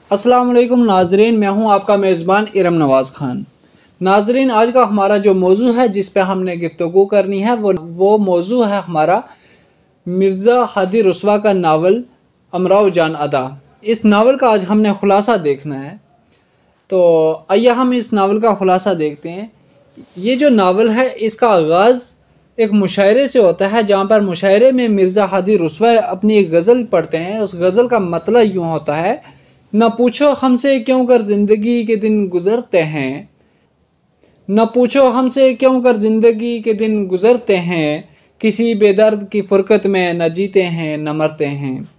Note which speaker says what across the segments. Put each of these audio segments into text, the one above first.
Speaker 1: अस्सलाम वालेकुम नाजरीन, मैं हूं आपका मेज़बान इरम नवाज़ ख़ान। नाजरीन, आज का हमारा जो मौजू है जिस पे हमने गुफ्तगू करनी है वो मौजू है हमारा मिर्ज़ा हादी रुस्वा का नावल अमराव जान अदा। इस नावल का आज हमने ख़ुलासा देखना है, तो आइए हम इस नावल का ख़ुलासा देखते हैं। ये जो नावल है इसका आगाज़ एक मुशायरे से होता है, जहाँ पर मुशायरे में मिर्ज़ा हादी रुस्वा अपनी एक गज़ल पढ़ते हैं। उस गज़ल का मतलब यूँ होता है, न पूछो हमसे क्यों कर ज़िंदगी के दिन गुज़रते हैं, न पूछो हमसे क्यों कर ज़िंदगी के दिन गुज़रते हैं, किसी बेदर्द की फ़ुरक़त में न जीते हैं न मरते हैं।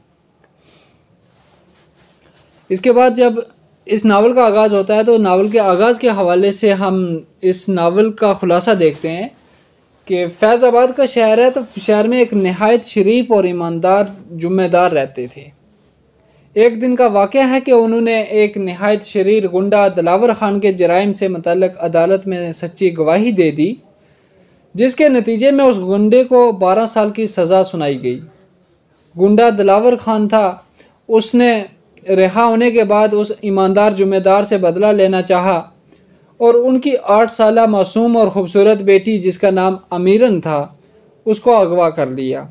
Speaker 1: इसके बाद जब इस नावल का आगाज़ होता है तो नावल के आगाज़ के हवाले से हम इस नावल का ख़ुलासा देखते हैं कि फैज़ाबाद का शहर है, तो शहर में एक नहायत शरीफ और ईमानदार जुम्मेदार रहते थे। एक दिन का वाक़या है कि उन्होंने एक नहायत शरीर गुंडा दिलावर ख़ान के जराइम से मुतल्लिक़ अदालत में सच्ची गवाही दे दी, जिसके नतीजे में उस गुंडे को 12 साल की सज़ा सुनाई गई। गुंडा दिलावर ख़ान था, उसने रिहा होने के बाद उस ईमानदार जुम्मेदार से बदला लेना चाहा और उनकी 8 साला मासूम और ख़ूबसूरत बेटी जिसका नाम अमीरन था उसको अगवा कर लिया।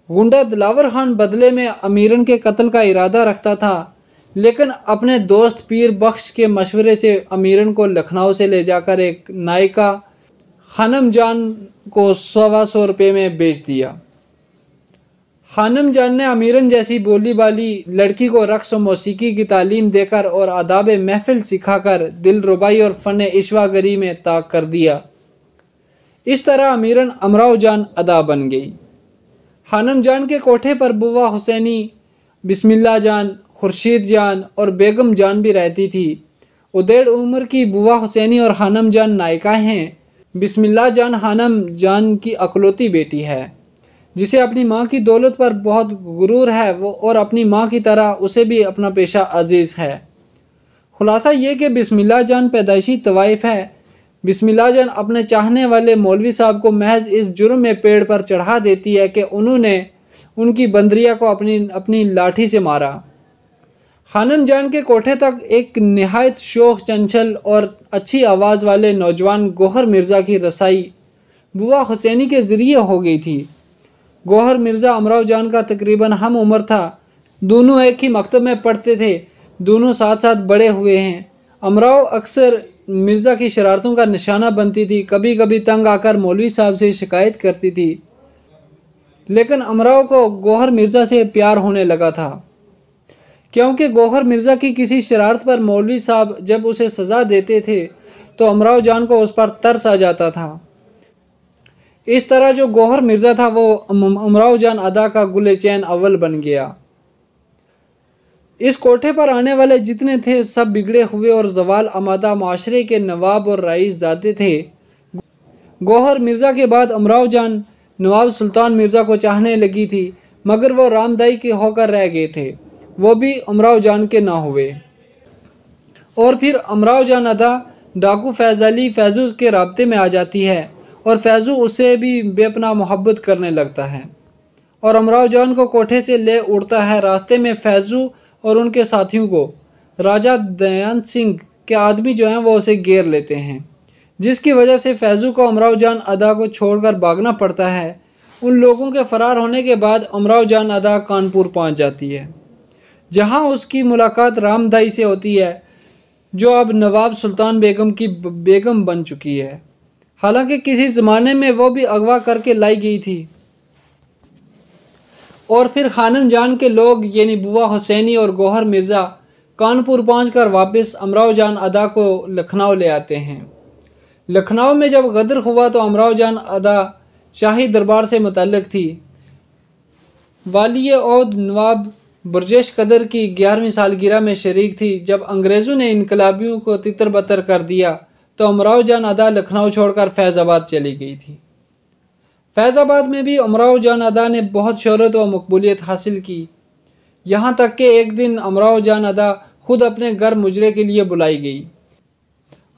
Speaker 1: गुंडा दिलावर ख़ान बदले में अमीरन के कत्ल का इरादा रखता था, लेकिन अपने दोस्त पीर बख्श के मशवरे से अमीरन को लखनऊ से ले जाकर एक नायिका खानम जान को 125 रुपये में बेच दिया। खानम जान ने अमीरन जैसी बोली वाली लड़की को रक़्स और मौसीकी की तालीम देकर और आदाब महफिल सिखाकर दिलरुबाई और फ़न इश्वागरी में ताक कर दिया। इस तरह अमीरन अमराव जान अदा बन गई। खानम जान के कोठे पर बुआ हुसैनी, बिस्मिल्लाह जान, खुर्शीद जान और बेगम जान भी रहती थी। उदेड़ उम्र की बुआ हुसैनी और खानम जान नायिका हैं। बिस्मिल्लाह जान खानम जान की अकलौती बेटी है, जिसे अपनी माँ की दौलत पर बहुत गुरूर है वो, और अपनी माँ की तरह उसे भी अपना पेशा अजीज़ है। खुलासा ये कि बिस्मिल्लाह जान पैदाइशी तवाइफ है। बिस्मिल्लाह जान अपने चाहने वाले मौलवी साहब को महज इस जुर्म में पेड़ पर चढ़ा देती है कि उन्होंने उनकी बंदरिया को अपनी लाठी से मारा। खानम जान के कोठे तक एक नहायत शोख चंचल और अच्छी आवाज़ वाले नौजवान गौहर मिर्ज़ा की रसाई बुआ हुसैनी के ज़रिए हो गई थी। गौहर मिर्ज़ा अमराव जान का तकरीबन हम उम्र था। दोनों एक ही मकतब में पढ़ते थे, दोनों साथ साथ बड़े हुए हैं। अमराव अक्सर मिर्ज़ा की शरारतों का निशाना बनती थी। कभी कभी तंग आकर मौलवी साहब से शिकायत करती थी, लेकिन अमराव को गौहर मिर्ज़ा से प्यार होने लगा था, क्योंकि गौहर मिर्ज़ा की किसी शरारत पर मौलवी साहब जब उसे सज़ा देते थे तो अमराव जान को उस पर तरस आ जाता था। इस तरह जो गौहर मिर्ज़ा था वो अमराव जान अदा का गुले चैन अव्वल बन गया। इस कोठे पर आने वाले जितने थे सब बिगड़े हुए और जवाल आमादा माशरे के नवाब और रईस ज़ादे थे। गौहर मिर्ज़ा के बाद अमराव जान नवाब सुल्तान मिर्ज़ा को चाहने लगी थी, मगर वो रामदाई के होकर रह गए थे, वो भी अमराव जान के ना हुए। और फिर अमराव जान अदा डाकू फैज़ अली फैज़ू के राब्ते में आ जाती है और फैज़ू उससे भी बेपनाह मोहब्बत करने लगता है और अमराव जान को कोठे से ले उड़ता है। रास्ते में फैज़ू और उनके साथियों को राजा दयान सिंह के आदमी जो हैं वो उसे घेर लेते हैं, जिसकी वजह से फैज़ू को अमराव जान अदा को छोड़कर भागना पड़ता है। उन लोगों के फ़रार होने के बाद अमराव जान अदा कानपुर पहुंच जाती है, जहां उसकी मुलाकात रामदाई से होती है, जो अब नवाब सुल्तान बेगम की बेगम बन चुकी है। हालांकि किसी ज़माने में वो भी अगवा करके लाई गई थी। और फिर खानम जान के लोग यानी बुआ हुसैनी और गौहर मिर्ज़ा कानपुर पहुंचकर वापस अमराव जान अदा को लखनऊ ले आते हैं। लखनऊ में जब गदर हुआ तो अमराव जान अदा शाही दरबार से मुतल्लिक़ थी। वाली औद नवाब बुरजेश कदर की 11वीं सालगिरह में शरीक थी। जब अंग्रेज़ों ने इनकलाबियों को तितर बतर कर दिया तो अमराव जान अदा लखनऊ छोड़कर फैज़ाबाद चली गई थी। फैज़ाबाद में भी अमराव जान अदा ने बहुत शोहरत व मकबूलियत हासिल की, यहाँ तक कि एक दिन अमराव जान अदा खुद अपने घर मुजरे के लिए बुलाई गई।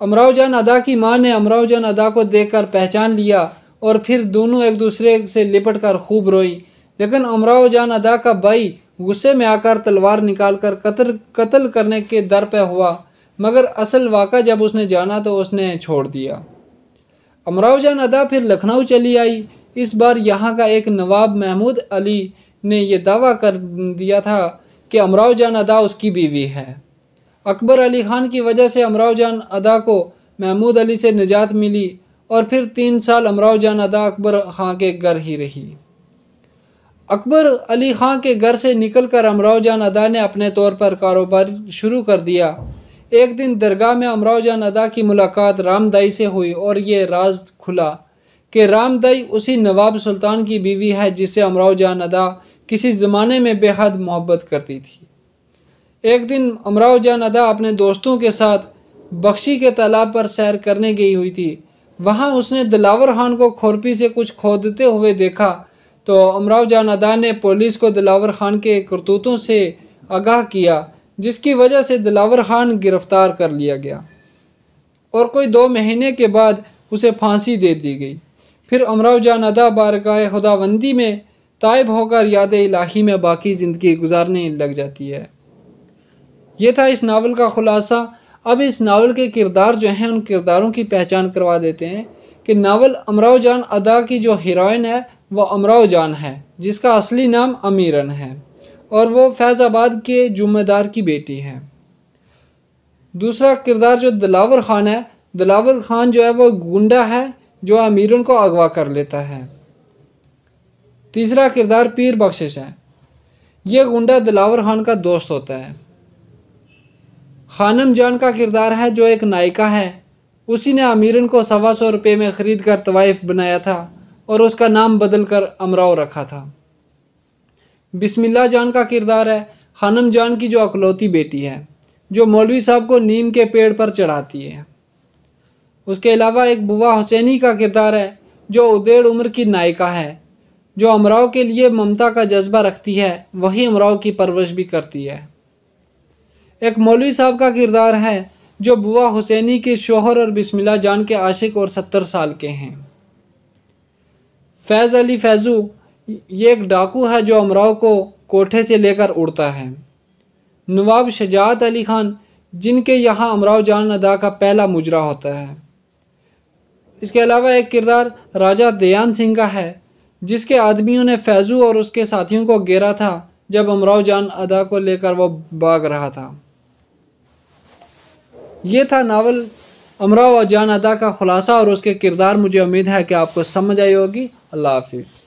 Speaker 1: अमराव जान अदा की माँ ने अमराव जान अदा को देखकर पहचान लिया और फिर दोनों एक दूसरे से लिपट कर खूब रोई, लेकिन अमराव जान अदा का भाई गुस्से में आकर तलवार निकालकर कत्ल करने के दर पे हुआ, मगर असल वाक़ा जब उसने जाना तो उसने छोड़ दिया। अमराव जान अदा फिर लखनऊ चली आई। इस बार यहाँ का एक नवाब महमूद अली ने यह दावा कर दिया था कि अमराव जान अदा उसकी बीवी है। अकबर अली ख़ान की वजह से अमराव जान अदा को महमूद अली से निजात मिली और फिर 3 साल अमराव जान अदा अकबर ख़ां के घर ही रही। अकबर अली ख़ां के घर से निकलकर अमराव जान अदा ने अपने तौर पर कारोबार शुरू कर दिया। एक दिन दरगाह में अमराव जान अदा की मुलाकात रामदाई से हुई और ये राज खुला कि रामदाई उसी नवाब सुल्तान की बीवी है जिससे अमराव जान अदा किसी ज़माने में बेहद मोहब्बत करती थी। एक दिन अमराव जान अदा अपने दोस्तों के साथ बख्शी के तालाब पर सैर करने गई हुई थी। वहाँ उसने दिलावर खान को खुरपी से कुछ खोदते हुए देखा तो अमराव जान अदा ने पुलिस को दिलावर खान के करतूतों से आगाह किया, जिसकी वजह से दिलावर खान गिरफ्तार कर लिया गया और कोई 2 महीने के बाद उसे फांसी दे दी गई। फिर अमराव जान अदा बारगाह खुदाबंदी में ताइब होकर याद इलाही में बाकी ज़िंदगी गुजारने लग जाती है। ये था इस नावल का खुलासा। अब इस नावल के किरदार जो हैं उन किरदारों की पहचान करवा देते हैं कि नावल अमराव जान अदा की जो हीरोइन है वो अमराव जान है, जिसका असली नाम अमीरन है और वो फैज़ाबाद के जुम्मेदार की बेटी है। दूसरा किरदार जो दिलावर खान है, दिलावर खान जो है वो गुंडा है जो अमीरन को अगवा कर लेता है। तीसरा किरदार पीर बख्शिश है। ये गुंडा दिलावर खान का दोस्त होता है। खानम जान का किरदार है जो एक नायिका है। उसी ने अमीरन को 125 रुपये में ख़रीद कर तवाइफ बनाया था और उसका नाम बदल कर अमराव रखा था। बिस्मिल्लाह जान का किरदार है खानम जान की जो अकलौती बेटी है, जो मौलवी साहब को नीम के पेड़ पर चढ़ाती है। उसके अलावा एक बुआ हुसैनी का किरदार है जो उदेड़ उम्र की नायिका है, जो अमराव के लिए ममता का जज्बा रखती है, वही अमराव की परवरिश भी करती है। एक मौलवी साहब का किरदार है जो बुआ हुसैनी के शोहर और बिस्मिल्लाह जान के आशिक और 70 साल के हैं। फैज़ अली फैज़ू ये एक डाकू है जो अमराव को कोठे से लेकर उड़ता है। नवाब शजात अली ख़ान जिनके यहाँ अमराव जान अदा का पहला मुजरा होता है। इसके अलावा एक किरदार राजा दयान सिंह का है, जिसके आदमियों ने फैज़ू और उसके साथियों को घेरा था जब अमराव जान अदा को लेकर वो भाग रहा था। ये था नावल अमराव जान अदा का खुलासा और उसके किरदार। मुझे उम्मीद है कि आपको समझ आई होगी। अल्लाह हाफिज़।